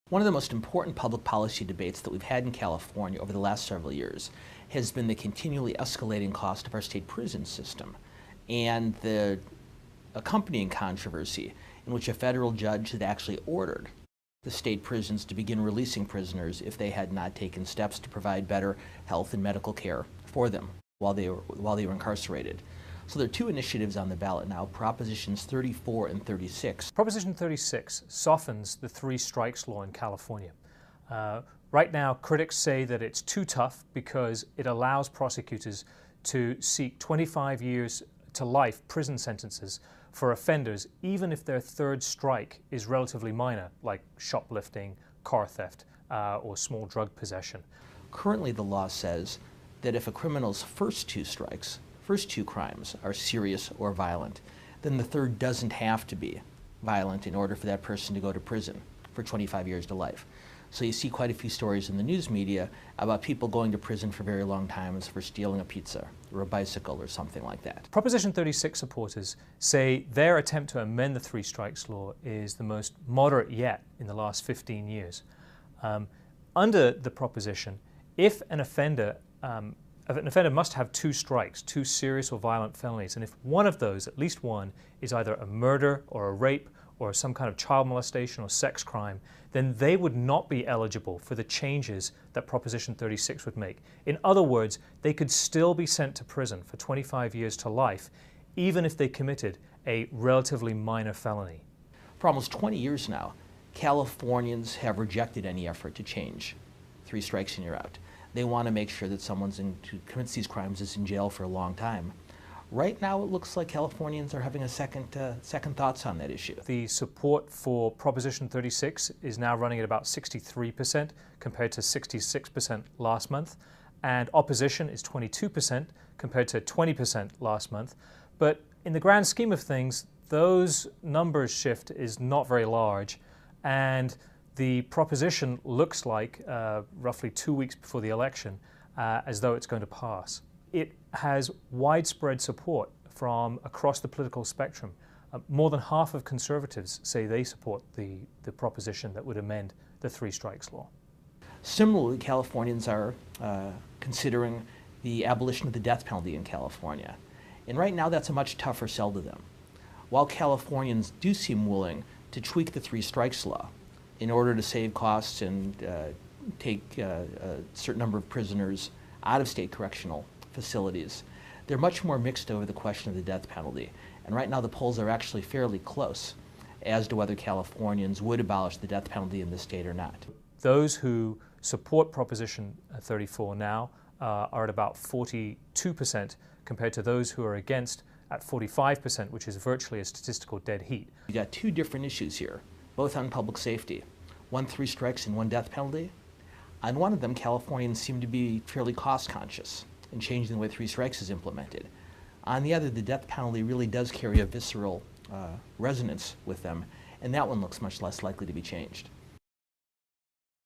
One of the most important public policy debates that we've had in California over the last several years has been the continually escalating cost of our state prison system and the accompanying controversy in which a federal judge had actually ordered the state prisons to begin releasing prisoners if they had not taken steps to provide better health and medical care for them while they were incarcerated. So there are two initiatives on the ballot now, Propositions 34 and 36. Proposition 36 softens the three strikes law in California. Right now, critics say that it's too tough because it allows prosecutors to seek 25 years to life prison sentences for offenders, even if their third strike is relatively minor, like shoplifting, car theft, or small drug possession. Currently, the law says that if a criminal's first two crimes are serious or violent, then the third doesn't have to be violent in order for that person to go to prison for 25 years to life. So you see quite a few stories in the news media about people going to prison for very long times for stealing a pizza or a bicycle or something like that. Proposition 36 supporters say their attempt to amend the three strikes law is the most moderate yet in the last 15 years. Under the proposition, if an offender must have two strikes, two serious or violent felonies, and if one of those, at least one, is either a murder or a rape or some kind of child molestation or sex crime, then they would not be eligible for the changes that Proposition 36 would make. In other words, they could still be sent to prison for 25 years to life, even if they committed a relatively minor felony. For almost 20 years now, Californians have rejected any effort to change three strikes and you're out. They want to make sure that someone who commits these crimes is in jail for a long time. Right now, it looks like Californians are having a second thoughts on that issue. The support for Proposition 36 is now running at about 63% compared to 66% last month, and opposition is 22% compared to 20% last month. But in the grand scheme of things, those numbers shift is not very large, and the proposition looks like, roughly 2 weeks before the election, as though it's going to pass. It has widespread support from across the political spectrum. More than half of conservatives say they support the proposition that would amend the three strikes law. Similarly, Californians are considering the abolition of the death penalty in California. And right now, that's a much tougher sell to them. While Californians do seem willing to tweak the three strikes law in order to save costs and take a certain number of prisoners out of state correctional facilities, they're much more mixed over the question of the death penalty. And right now the polls are actually fairly close as to whether Californians would abolish the death penalty in this state or not. Those who support Proposition 34 now are at about 42% compared to those who are against at 45%, which is virtually a statistical dead heat. You got two different issues here, both on public safety. One, three strikes and one death penalty. On one of them, Californians seem to be fairly cost conscious in changing the way three strikes is implemented. On the other, the death penalty really does carry a visceral resonance with them, and that one looks much less likely to be changed.